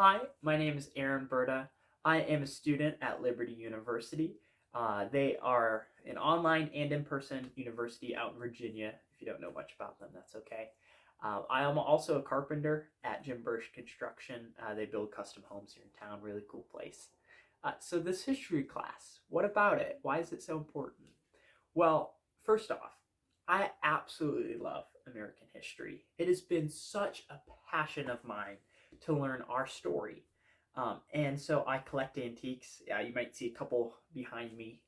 Hi, my name is Aaron Berta. I am a student at Liberty University. They are an online and in-person university out in Virginia. If you don't know much about them, that's okay. I am also a carpenter at Jim Bursch Construction. They build custom homes here in town. Really cool place. So this history class, what about it? Why is it so important? Well, first off, I absolutely love American history. It has been such a passion of mine to learn our story. And so I collect antiques. Yeah, you might see a couple behind me.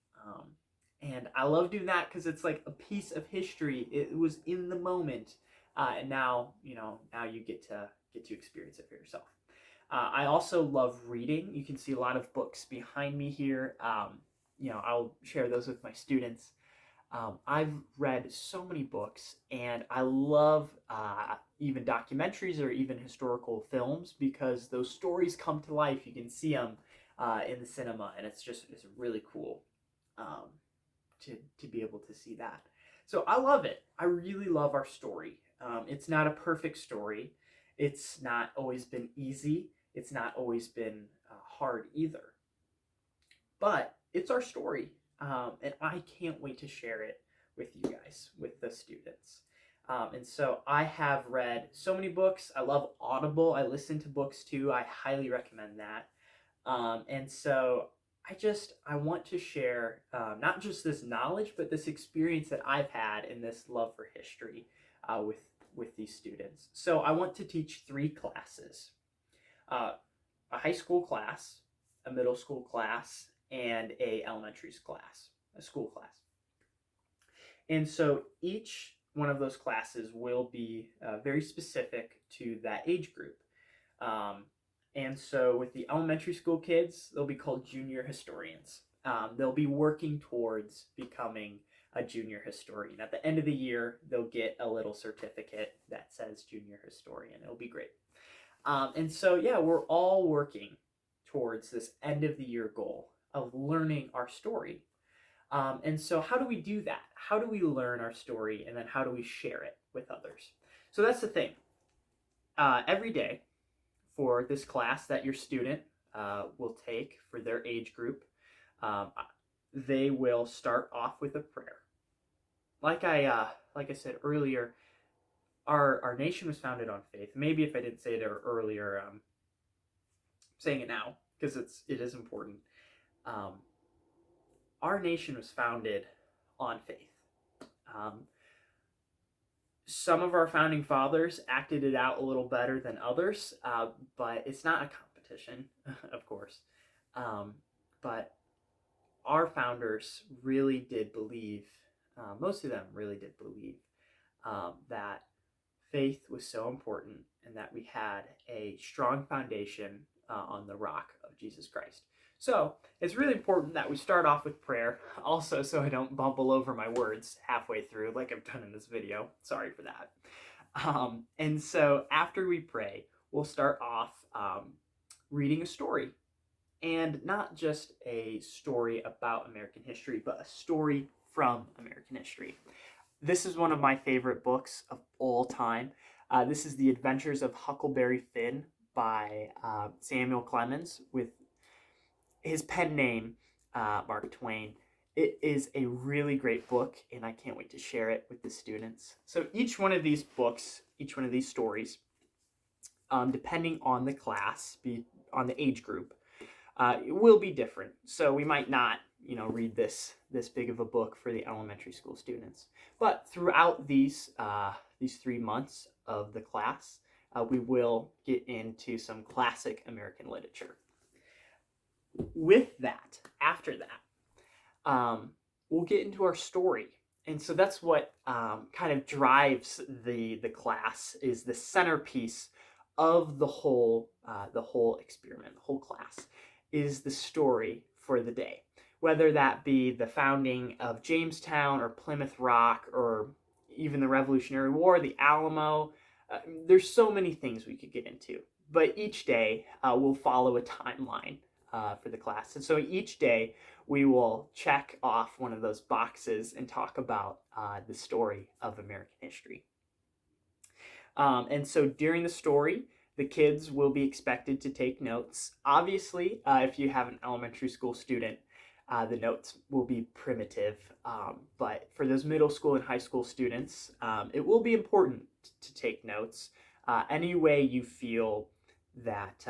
And I love doing that because it's like a piece of history. It was in the moment, and now now you get to experience it for yourself. I also love reading. You can see a lot of books behind me here. I'll share those with my students. I've read so many books, and I love even documentaries or even historical films because those stories come to life. You can see them in the cinema, and it's really cool um, to be able to see that. So I love it. I really love our story. It's not a perfect story. It's not always been easy. It's not always been hard either. But it's our story, and I can't wait to share it with you guys, with the students. And so I have read so many books. I love Audible. I listen to books too. I highly recommend that. And so I want to share not just this knowledge, but this experience that I've had in this love for history with these students. So I want to teach three classes: uh, a high school class, a middle school class, and a elementary class, a school class. And so each one of those classes will be very specific to that age group. Um, and so with the elementary school kids, they'll be called junior historians. They'll be working towards becoming a junior historian. At the end of the year, they'll get a little certificate that says junior historian. It'll be great. And so, yeah, we're all working towards this end of the year goal of learning our story. And so, how do we do that? How do we learn our story, and then how do we share it with others? So that's the thing. Every day for this class that your student will take for their age group, um, they will start off with a prayer. Like I said earlier, our nation was founded on faith. Maybe if I didn't say it earlier, I'm saying it now because it is important. Um, our nation was founded on faith. Um, some of our founding fathers acted it out a little better than others, but it's not a competition, of course. Um, but our founders really did believe, most of them really did believe, that faith was so important and that we had a strong foundation on the rock of Jesus Christ. So it's really important that we start off with prayer, also, so I don't bumble over my words halfway through like I've done in this video. Sorry for that. And so after we pray, we'll start off reading a story. And not just a story about American history, but a story from American history. This is one of my favorite books of all time. This is The Adventures of Huckleberry Finn by Samuel Clemens with his pen name, Mark Twain. It is a really great book, and I can't wait to share it with the students. So each one of these books, each one of these stories, depending on the class, on the age group, it will be different. So we might not, read this big of a book for the elementary school students. But throughout these 3 months of the class, we will get into some classic American literature. With that, after that, we'll get into our story. And so that's what kind of drives the class, is the centerpiece of the whole experiment, the whole class, is the story for the day. Whether that be the founding of Jamestown or Plymouth Rock or even the Revolutionary War, the Alamo, there's so many things we could get into. But each day we'll follow a timeline for the class. And so each day we will check off one of those boxes and talk about the story of American history. And so during the story, The kids will be expected to take notes. Obviously, if you have an elementary school student, the notes will be primitive. But for those middle school and high school students, it will be important to take notes. Any way you feel that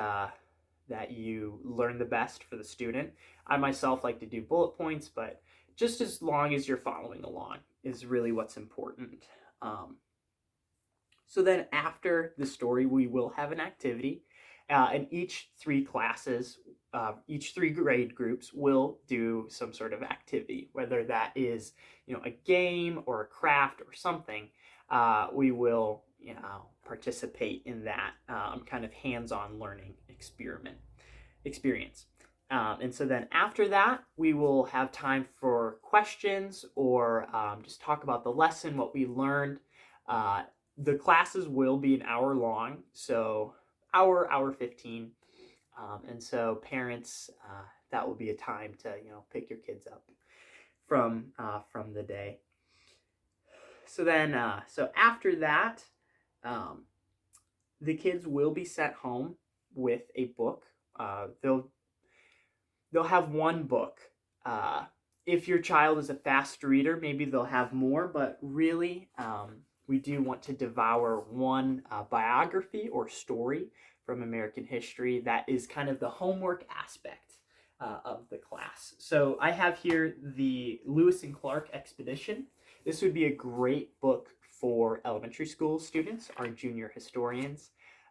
that you learn the best for the student. I myself like to do bullet points, but just as long as you're following along is really what's important. So then after the story, we will have an activity, and each three classes, each three grade groups will do some sort of activity, whether that is, a game or a craft or something. We will, participate in that kind of hands-on learning experience. And so then after that, we will have time for questions or just talk about the lesson, what we learned. The classes will be an hour long, so hour 15. And so parents, that will be a time to, pick your kids up from the day. So then, so after that, the kids will be sent home with a book. They'll have one book. If your child is a fast reader, maybe they'll have more, but really, we do want to devour one biography or story from American history that is kind of the homework aspect of the class. So I have here the Lewis and Clark Expedition. This would be a great book for elementary school students, our junior historians.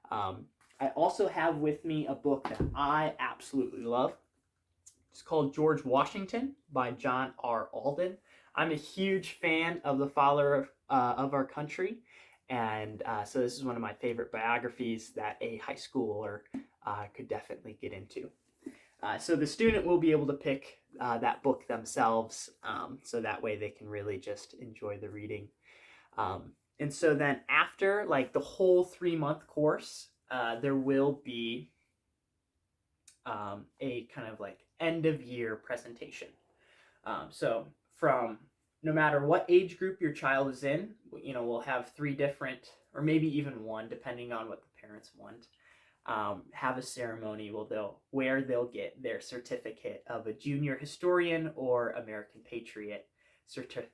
I also have with me a book that I absolutely love. It's called George Washington by John R. Alden. I'm a huge fan of the father of our country, and so this is one of my favorite biographies that a high schooler could definitely get into. So the student will be able to pick that book themselves, so that way they can really just enjoy the reading. And so then after like the whole 3-month course, there will be a kind of like end of year presentation. So from no matter what age group your child is in, we'll have 3 different, or maybe even 1, depending on what the parents want. Have a ceremony where they'll get their certificate of a junior historian or American patriot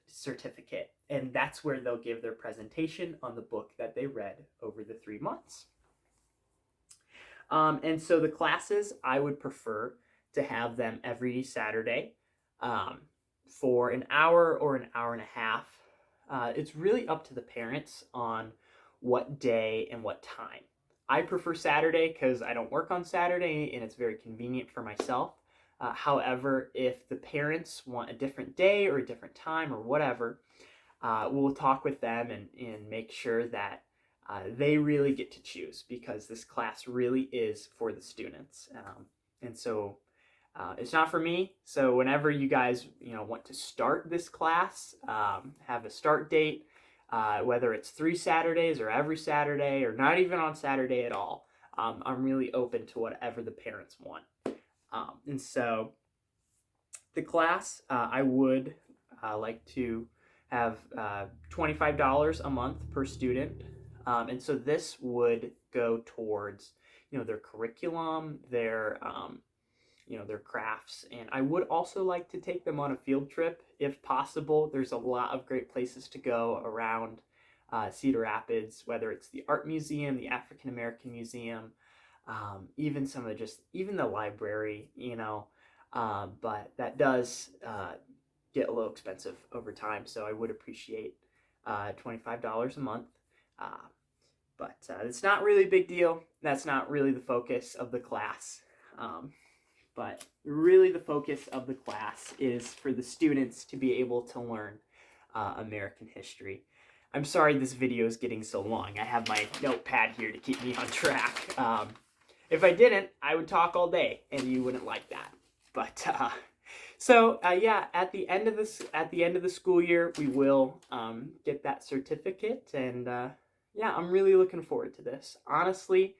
certificate, and that's where they'll give their presentation on the book that they read over the 3 months. And so the classes, I would prefer to have them every Saturday for an hour or an hour and a half. It's really up to the parents on what day and what time. I prefer Saturday because I don't work on Saturday and it's very convenient for myself. However, if the parents want a different day or a different time or whatever, we'll talk with them and make sure that they really get to choose, because this class really is for the students. And so it's not for me. So whenever you guys want to start this class, have a start date, whether it's 3 Saturdays or every Saturday or not even on Saturday at all, I'm really open to whatever the parents want. And so the class, I would like to have $25 a month per student. And so this would go towards, their curriculum, their crafts. And I would also like to take them on a field trip if possible. There's a lot of great places to go around Cedar Rapids, whether it's the Art Museum, the African American Museum, even even the library, but that does get a little expensive over time. So I would appreciate $25 a month. But it's not really a big deal. That's not really the focus of the class. But really the focus of the class is for the students to be able to learn American history. I'm sorry this video is getting so long. I have my notepad here to keep me on track. If I didn't, I would talk all day, and you wouldn't like that. But yeah, at the end of the school year, we will get that certificate, and yeah, I'm really looking forward to this. Honestly,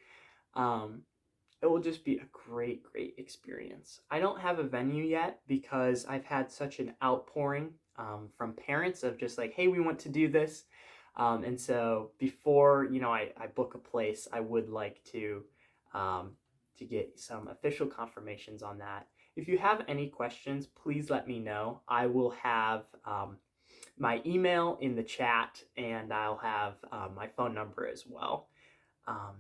it will just be a great experience. I don't have a venue yet because I've had such an outpouring from parents of just like, hey, we want to do this. And so before, I book a place, I would like to get some official confirmations on that. If you have any questions, please let me know. I will have my email in the chat, and I'll have my phone number as well.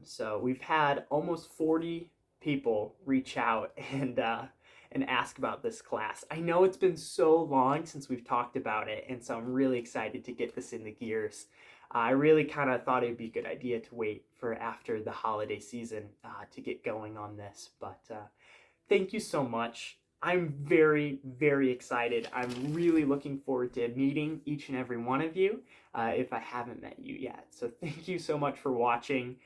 So we've had almost 40 people reach out and ask about this class. I know it's been so long since we've talked about it, and so I'm really excited to get this in the gears. I really kind of thought it'd be a good idea to wait for after the holiday season to get going on this, but thank you so much. I'm very, very excited. I'm really looking forward to meeting each and every one of you if I haven't met you yet. So thank you so much for watching.